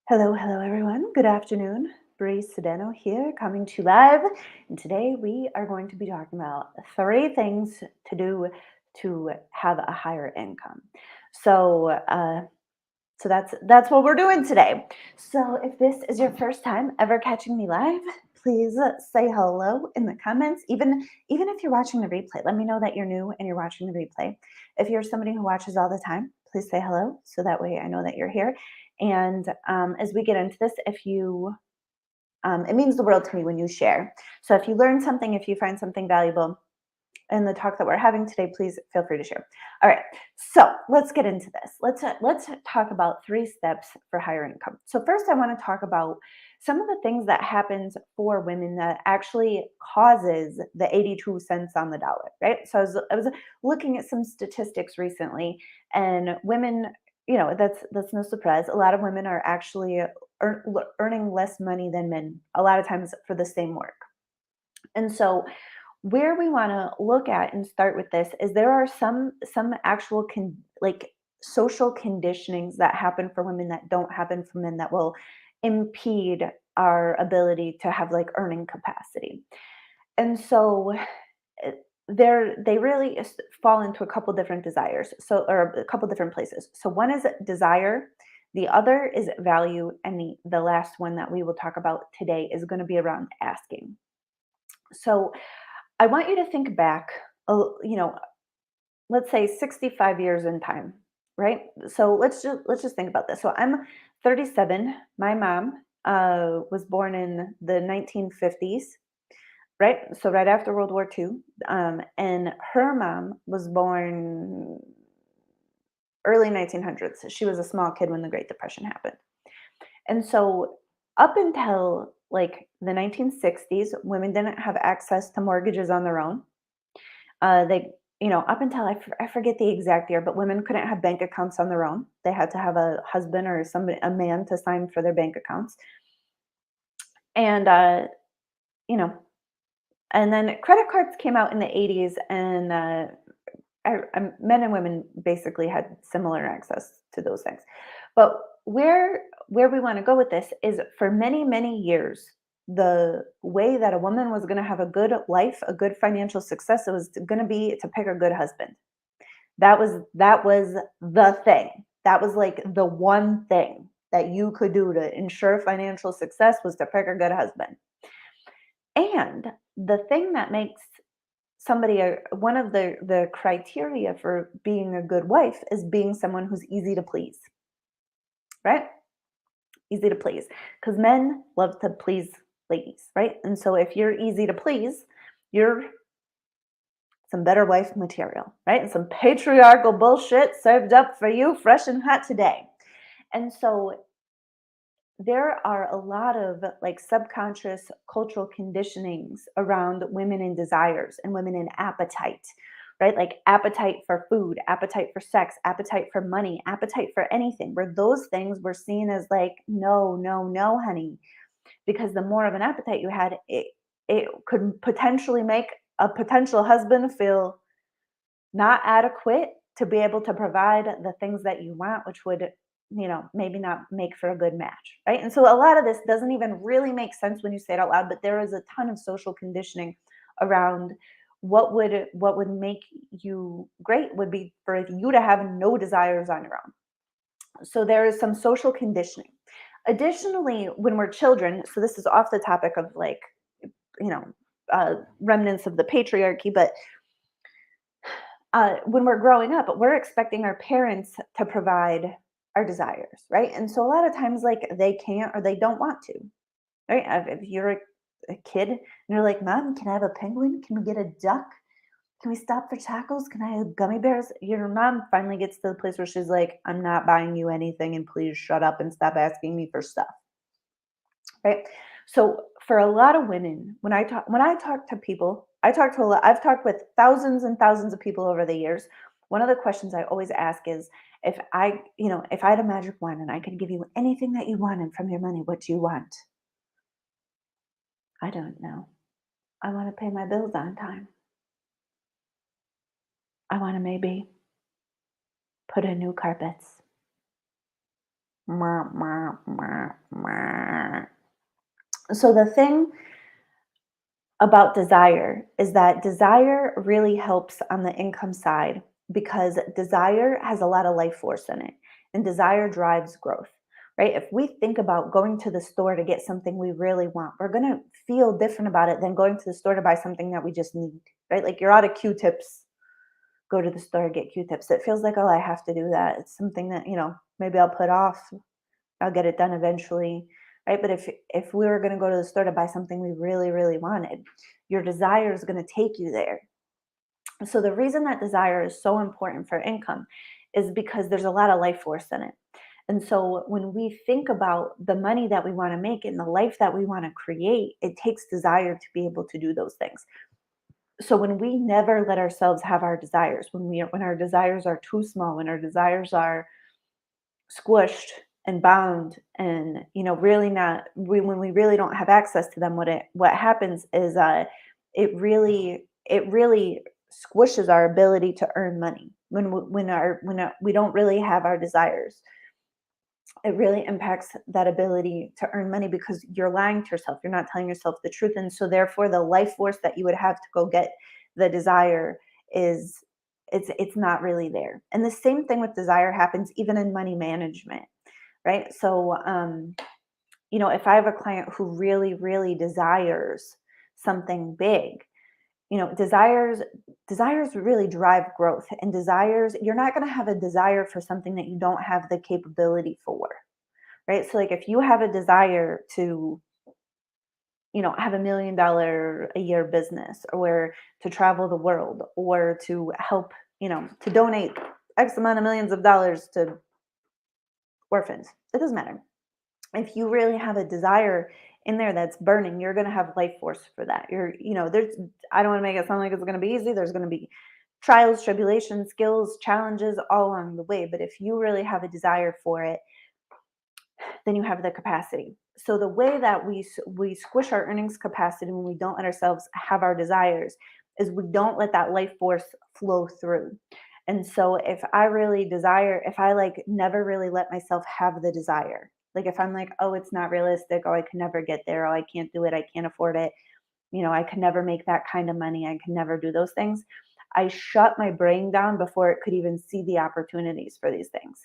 Hello, hello, everyone. Good afternoon. Bree Sedeno here, coming to you live. And today we are going to be talking about three things to do to have a higher income. So, that's what we're doing today. So, if this is your first time ever catching me live, please say hello in the comments. Even if you're watching the replay, let me know that you're new and you're watching the replay. If you're somebody who watches all the time, please say hello so that way I know that you're here. And as we get into this, if you it means the world to me when you share. So if you learn something, if you find something valuable, in the talk that we're having today, please feel free to share. All right, so let's get into this. Let's talk about three steps for higher income. So first, I want to talk about some of the things that happens for women that actually causes the 82 cents on the dollar, right? So I was looking at some statistics recently, and women, that's no surprise. A lot of women are actually earning less money than men. A lot of times for the same work, and so where we want to look at and start with this is there are some actual like social conditionings that happen for women that don't happen for men that will impede our ability to have like earning capacity. And so they really fall into a couple different desires, so or a couple different places. So one is desire, the other is value, and the last one that we will talk about today is going to be around asking. So I want you to think back, let's say 65 years in time, right? So let's just think about this. So I'm 37. My mom was born in the 1950s, right? So right after World War II, and her mom was born early 1900s. She was a small kid when the Great Depression happened, and so up until like the 1960s, women didn't have access to mortgages on their own. They, up until I forget the exact year, but women couldn't have bank accounts on their own. They had to have a husband or somebody, a man, to sign for their bank accounts. And you know, and then credit cards came out in the 80s, and men and women basically had similar access to those things. But where we want to go with this is for many many years, the way that a woman was going to have a good life, a good financial success, it was going to be to pick a good husband. That was the thing. That was like the one thing that you could do to ensure financial success was to pick a good husband. And the thing that makes somebody one of the criteria for being a good wife is being someone who's easy to please, right? Easy to please, because men love to please ladies, right? And so if you're easy to please, you're some better wife material, right? And some patriarchal bullshit served up for you fresh and hot today. And so there are a lot of like subconscious cultural conditionings around women and desires and women and appetite, right? Like appetite for food, appetite for sex, appetite for money, appetite for anything, where those things were seen as like, no, no, no, honey. Because the more of an appetite you had, it could potentially make a potential husband feel not adequate to be able to provide the things that you want, which would, maybe not make for a good match, right? And so a lot of this doesn't even really make sense when you say it out loud, but there is a ton of social conditioning around what would make you great would be for you to have no desires on your own. So there is some social conditioning. Additionally, when we're children, so this is off the topic of like, you know, remnants of the patriarchy, but when we're growing up, we're expecting our parents to provide our desires, right? And so a lot of times, like they can't or they don't want to, right? If you're a kid and you're like, "Mom, can I have a penguin? Can we get a duck? Can we stop for tacos? Can I have gummy bears?" Your mom finally gets to the place where she's like, "I'm not buying you anything, and please shut up and stop asking me for stuff." Right? So for a lot of women, when I talk to people, I talk to a lot. I've talked with thousands and thousands of people over the years. One of the questions I always ask is, if I had a magic wand and I could give you anything that you wanted from your money, what do you want? I don't know. I want to pay my bills on time. I want to maybe put in new carpets. So the thing about desire is that desire really helps on the income side because desire has a lot of life force in it and desire drives growth, right? If we think about going to the store to get something we really want, we're going to feel different about it than going to the store to buy something that we just need, right? Like you're out of Q-tips, go to the store, get Q-tips. It feels like, oh, I have to do that. It's something that, maybe I'll put off. I'll get it done eventually, right? But if we were going to go to the store to buy something we really, really wanted, your desire is going to take you there. So the reason that desire is so important for income is because there's a lot of life force in it. And so when we think about the money that we want to make and the life that we want to create, it takes desire to be able to do those things. So when we never let ourselves have our desires, when our desires are too small, when our desires are squished and bound and really not when we really don't have access to them, what happens is it really squishes our ability to earn money we don't really have our desires. It really impacts that ability to earn money because you're lying to yourself, you're not telling yourself the truth, and so therefore the life force that you would have to go get the desire is it's not really there. And the same thing with desire happens even in money management, right? So if I have a client who really really desires something big, desires really drive growth, and desires, you're not going to have a desire for something that you don't have the capability for, right? So like if you have a desire to have $1 million a year business, or to travel the world, or to help, to donate X amount of millions of dollars to orphans, it doesn't matter. If you really have a desire in there that's burning, you're going to have life force for that. There's, I don't want to make it sound like it's going to be easy. There's going to be trials, tribulations, skills, challenges all along the way. But if you really have a desire for it, then you have the capacity. So the way that we squish our earnings capacity when we don't let ourselves have our desires is we don't let that life force flow through. And so if I like never really let myself have the desire, like if I'm like, oh, it's not realistic, oh, I can never get there, oh, I can't do it, I can't afford it, I could never make that kind of money, I can never do those things. I shut my brain down before it could even see the opportunities for these things.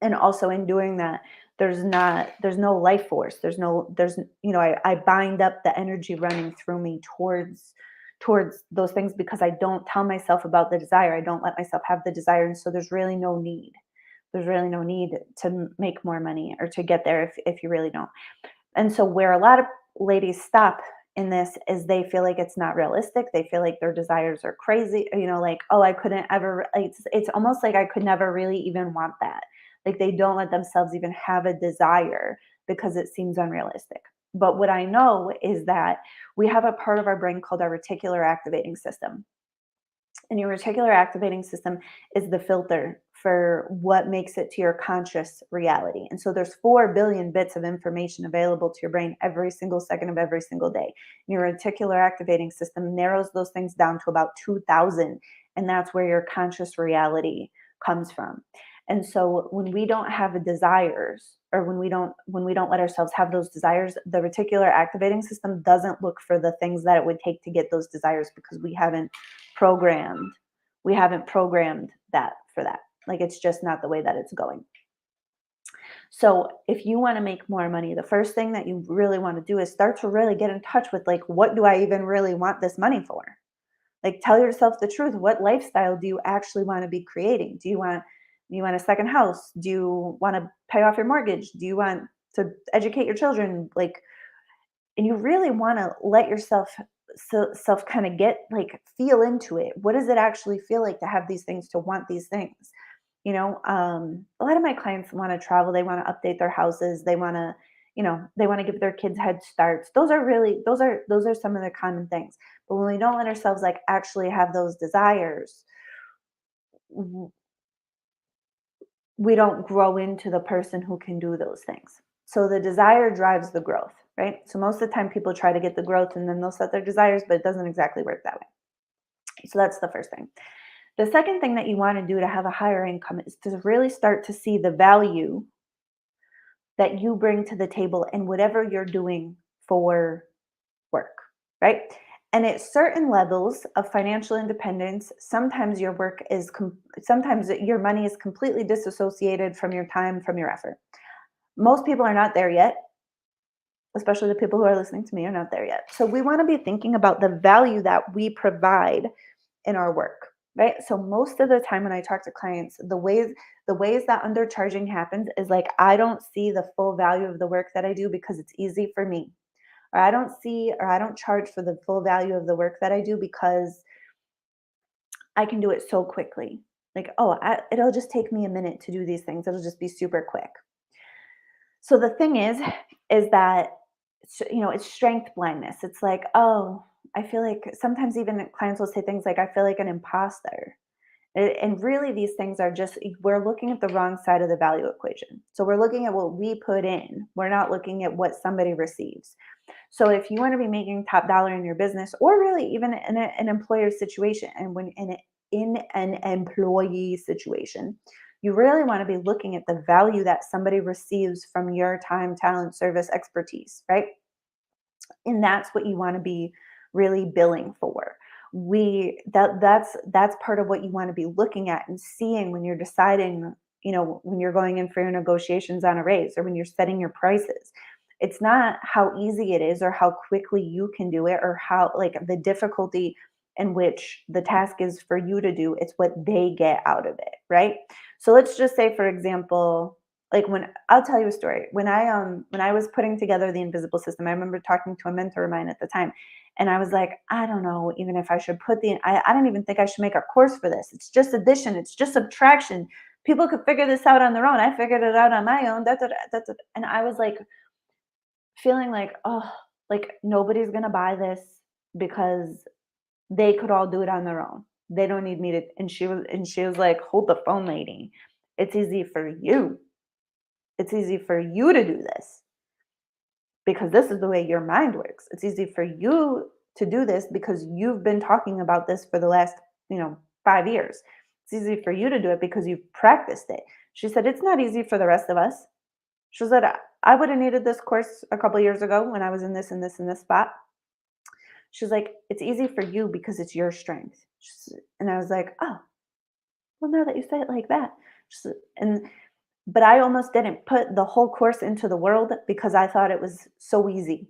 And also in doing that, there's no life force, I bind up the energy running through me towards those things because I don't tell myself about the desire, I don't let myself have the desire, and so there's really no need to make more money or to get there if you really don't. And so where a lot of ladies stop in this is they feel like it's not realistic. They feel like their desires are crazy, like, oh, I couldn't ever, like, it's almost like I could never really even want that. Like they don't let themselves even have a desire because it seems unrealistic. But what I know is that we have a part of our brain called our reticular activating system. And your reticular activating system is the filter for what makes it to your conscious reality. And so there's 4 billion bits of information available to your brain every single second of every single day. And your reticular activating system narrows those things down to about 2,000. And that's where your conscious reality comes from. And so when we don't have the desires, or when we don't let ourselves have those desires, the reticular activating system doesn't look for the things that it would take to get those desires because programmed we haven't programmed that for that. Like it's just not the way that it's going. So if you want to make more money, the first thing that you really want to do is start to really get in touch with, like, what do I even really want this money for? Like, tell yourself the truth. What lifestyle do you actually want to be creating? Do you want a second house? Do you want to pay off your mortgage? Do you want to educate your children? Like, and you really want to let yourself self kind of get, like, feel into it. What does it actually feel like to have these things, to want these things? A lot of my clients want to travel, they want to update their houses, they want to give their kids head starts. Those are some of the common things. But when we don't let ourselves, like, actually have those desires, w- we don't grow into the person who can do those things. So the desire drives the growth, right? So most of the time people try to get the growth and then they'll set their desires, but it doesn't exactly work that way. So that's the first thing. The second thing that you want to do to have a higher income is to really start to see the value that you bring to the table in whatever you're doing for work, right? And at certain levels of financial independence, sometimes your work is, sometimes your money is completely disassociated from your time, from your effort. Most people are not there yet, especially the people who are listening to me are not there yet. So we want to be thinking about the value that we provide in our work, right? So most of the time when I talk to clients, the ways that undercharging happens is like I don't see the full value of the work that I do because it's easy for me. Or I don't charge for the full value of the work that I do because I can do it so quickly. Like, oh, it'll just take me a minute to do these things. It'll just be super quick. So the thing is that it's strength blindness. It's like, oh, I feel like sometimes even clients will say things like, I feel like an imposter. And really, these things are just, we're looking at the wrong side of the value equation. So we're looking at what we put in. We're not looking at what somebody receives. So if you want to be making top dollar in your business, or really even in an employer situation, and when in an employee situation, you really want to be looking at the value that somebody receives from your time, talent, service, expertise, right? And that's what you want to be really billing for. That's part of what you want to be looking at and seeing when you're deciding, when you're going in for your negotiations on a raise or when you're setting your prices. It's not how easy it is or how quickly you can do it or how, like, the difficulty in which the task is for you to do. It's what they get out of it, right? So let's just say, for example, like, when I'll tell you a story. When I was putting together the invisible system, I remember talking to a mentor of mine at the time, and I was like, I don't know even if I should I don't even think I should make a course for this. It's just addition, it's just subtraction. People could figure this out on their own. I figured it out on my own. And I was like feeling like, oh, like nobody's gonna buy this because they could all do it on their own. They don't need me to. And she was like, hold the phone, lady. It's easy for you. It's easy for you to do this because this is the way your mind works. It's easy for you to do this because you've been talking about this for the last, 5 years. It's easy for you to do it because you've practiced it. She said, it's not easy for the rest of us. She said, I would have needed this course a couple years ago when I was in this and this and this spot. She's like, it's easy for you because it's your strength. And I was like, oh, well, now that you say it like that. And but I almost didn't put the whole course into the world because I thought it was so easy.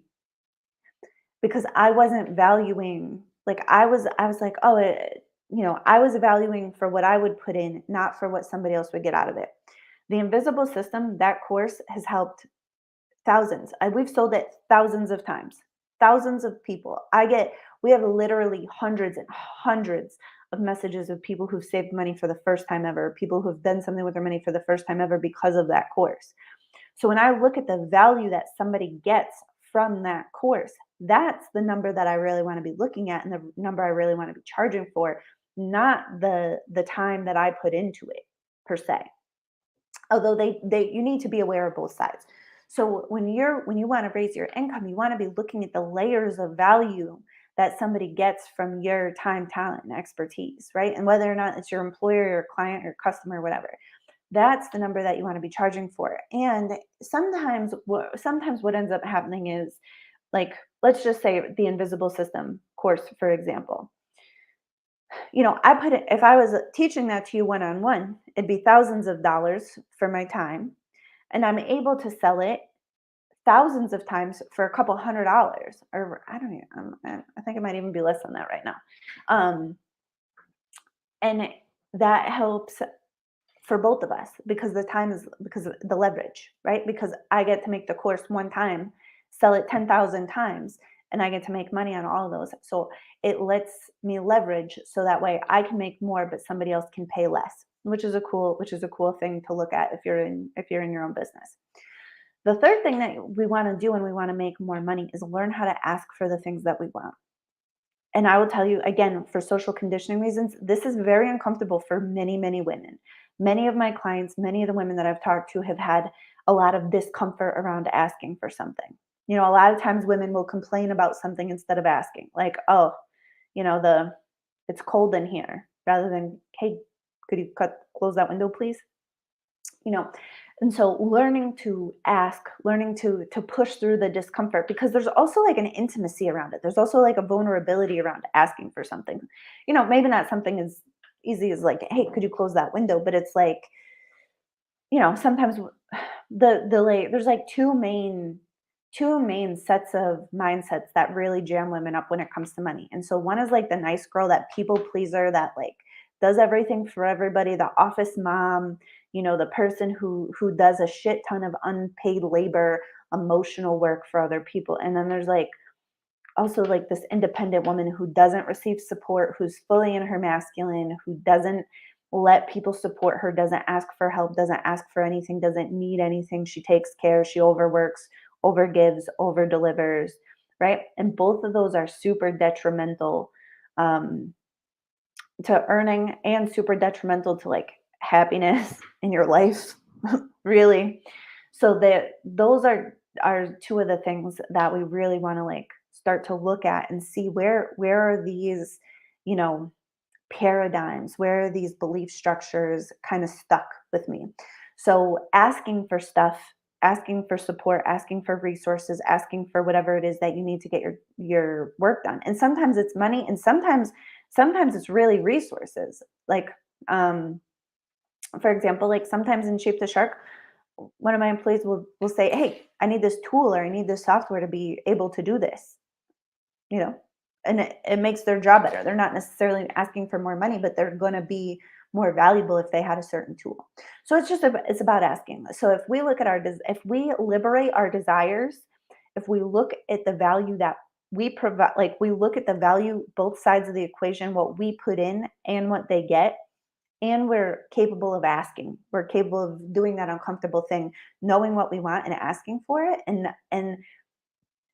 Because I wasn't valuing, like, I was like, oh, I was valuing for what I would put in, not for what somebody else would get out of it. The invisible system, that course has helped thousands. We've sold it thousands of times. Thousands of people. We have literally hundreds and hundreds of messages of people who've saved money for the first time ever, people who've done something with their money for the first time ever because of that course. So when I look at the value that somebody gets from that course, that's the number that I really want to be looking at and the number I really want to be charging for, not the time that I put into it per se. Although they you need to be aware of both sides. So when you want to raise your income, you want to be looking at the layers of value that somebody gets from your time, talent, and expertise, right? And whether or not it's your employer, your client, your customer, whatever, that's the number that you want to be charging for. And sometimes what ends up happening is, like, let's just say the invisible system course, for example. I put it, if I was teaching that to you one on one, it'd be thousands of dollars for my time. And I'm able to sell it thousands of times for a couple $100, or I don't even, I think it might even be less than that right now. Um, and that helps for both of us because because of the leverage, right? Because I get to make the course one time, sell it 10,000 times, and I get to make money on all of those. So it lets me leverage so that way I can make more, but somebody else can pay less, which is a cool thing to look at if you're in your own business. The third thing that we want to do when we want to make more money is learn how to ask for the things that we want. And I will tell you again, for social conditioning reasons, this is very uncomfortable for many, many women. Many of my clients, many of the women that I've talked to have had a lot of discomfort around asking for something. A lot of times women will complain about something instead of asking, like, oh, the it's cold in here, rather than, hey, could you close that window, please? You know, And so learning to ask, learning to push through the discomfort, because there's also like an intimacy around it. There's also like a vulnerability around asking for something. Maybe not something as easy as like, hey, could you close that window? But it's like, sometimes the like there's like two main sets of mindsets that really jam women up when it comes to money. And so one is like the nice girl, that people pleaser that like does everything for everybody, the office mom, the person who does a shit ton of unpaid labor, emotional work for other people. And then there's like also like this independent woman who doesn't receive support, who's fully in her masculine, who doesn't let people support her, doesn't ask for help, doesn't ask for anything, doesn't need anything. She takes care, she overworks, overgives, overdelivers, right? And both of those are super detrimental um, to earning, and super detrimental to like happiness in your life, really. So that those are two of the things that we really want to like start to look at and see where are these, you know, paradigms, where are these belief structures kind of stuck with me. So asking for stuff, asking for support, asking for resources, asking for whatever it is that you need to get your work done. And sometimes it's money, and sometimes it's really resources. Like um for example, like sometimes in Shape the Shark, one of my employees will say, "Hey, I need this tool, or I need this software to be able to do this." You know, and it makes their job better. They're not necessarily asking for more money, but they're going to be more valuable if they had a certain tool. So it's about asking. So if we look at if we liberate our desires, if we look at the value that we provide, like we look at the value, both sides of the equation, what we put in and what they get, and we're capable of asking, we're capable of doing that uncomfortable thing, knowing what we want and asking for it, and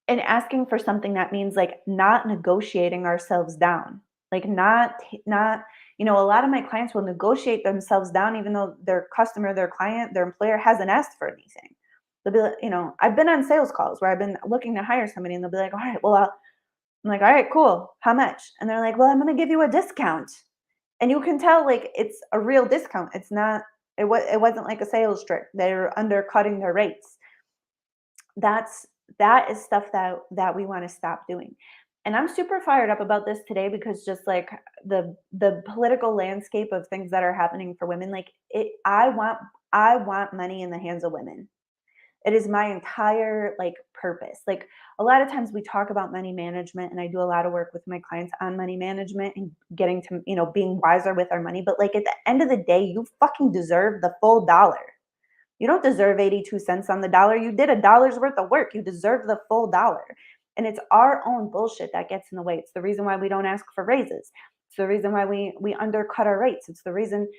asking for something that means like not negotiating ourselves down. Like not, a lot of my clients will negotiate themselves down even though their customer, their client, their employer hasn't asked for anything. They'll be like, I've been on sales calls where I've been looking to hire somebody, and they'll be like, all right, well, I'm like, all right, cool. How much? And they're like, well, I'm going to give you a discount. And you can tell like it's a real discount. It's not, it wasn't like a sales trick. They're undercutting their rates. That is stuff that we want to stop doing. And I'm super fired up about this today, because just like the political landscape of things that are happening for women, like I want money in the hands of women. It is my entire like purpose. Like a lot of times we talk about money management, and I do a lot of work with my clients on money management and getting to, being wiser with our money. But like at the end of the day, you fucking deserve the full dollar. You don't deserve 82 cents on the dollar. You did a dollar's worth of work. You deserve the full dollar. And it's our own bullshit that gets in the way. It's the reason why we don't ask for raises. It's the reason why we undercut our rates. It's the reason,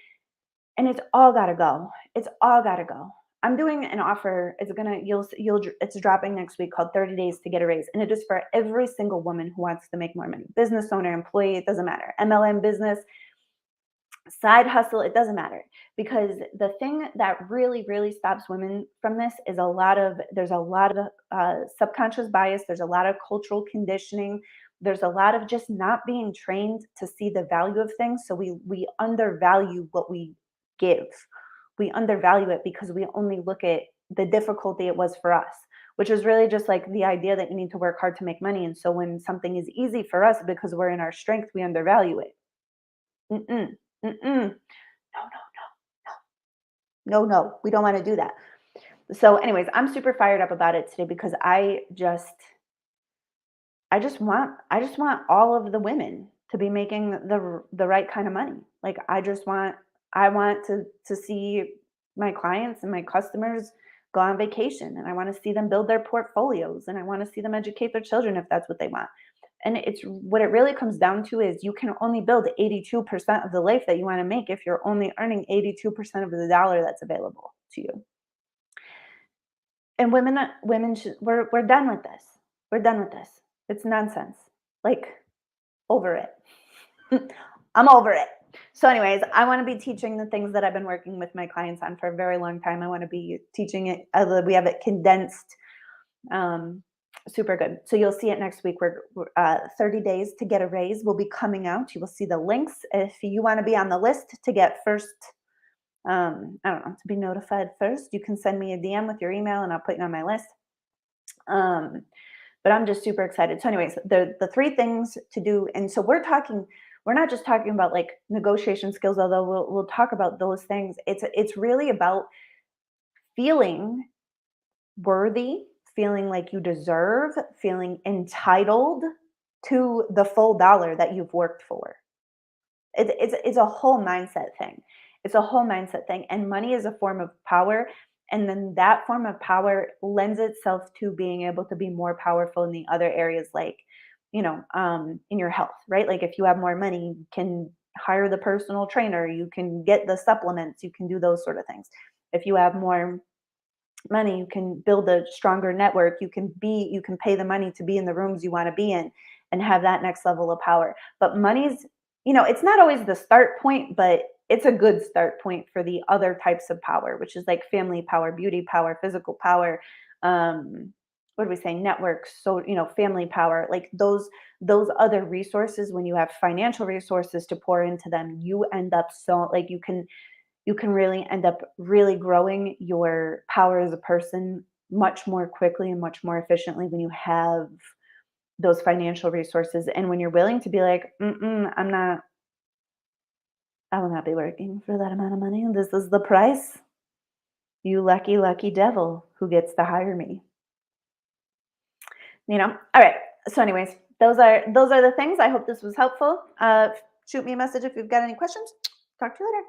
and it's all got to go. It's all got to go. I'm doing an offer. It's dropping next week, called 30 Days to Get a Raise. And it is for every single woman who wants to make more money. Business owner, employee, it doesn't matter. MLM business, side hustle, it doesn't matter. Because the thing that really, really stops women from this is there's a lot of subconscious bias. There's a lot of cultural conditioning. There's a lot of just not being trained to see the value of things. So we undervalue what we give. We undervalue it because we only look at the difficulty it was for us, which is really just like the idea that you need to work hard to make money. And so when something is easy for us because we're in our strength, we undervalue it. Mm-mm, mm-mm. No, no, we don't want to do that. So, anyways, I'm super fired up about it today because I just want all of the women to be making the right kind of money. Like I want to see my clients and my customers go on vacation, and I want to see them build their portfolios, and I want to see them educate their children if that's what they want. And it's what it really comes down to is you can only build 82% of the life that you want to make if you're only earning 82% of the dollar that's available to you. And women should, we're done with this. We're done with this. It's nonsense. Like, over it. I'm over it. So, anyways, I want to be teaching the things that I've been working with my clients on for a very long time. I want to be teaching it. We have it condensed. Um, Super good. So you'll see it next week. 30 Days to Get a Raise will be coming out. You will see the links if you want to be on the list to get I don't know, to be notified first. You can send me a DM with your email and I'll put you on my list. Um, but I'm just super excited. So, anyways, the three things to do, and so we're not just talking about like negotiation skills, although we'll talk about those things. It's really about feeling worthy, feeling like you deserve, feeling entitled to the full dollar that you've worked for. It's a whole mindset thing. It's a whole mindset thing, and money is a form of power, and then that form of power lends itself to being able to be more powerful in the other areas, like, in your health, right? Like, if you have more money, you can hire the personal trainer, you can get the supplements, you can do those sort of things. If you have more money, you can build a stronger network, you can pay the money to be in the rooms you want to be in and have that next level of power. But money's, it's not always the start point, but it's a good start point for the other types of power, which is like family power, beauty power, physical power, what do we say, networks, so family power, like those other resources. When you have financial resources to pour into them, you end up so like you can really end up really growing your power as a person much more quickly and much more efficiently when you have those financial resources, and when you're willing to be like, I will not be working for that amount of money. This is the price. You lucky, lucky devil who gets to hire me. All right. So, anyways, those are the things. I hope this was helpful. Shoot me a message if you've got any questions. Talk to you later.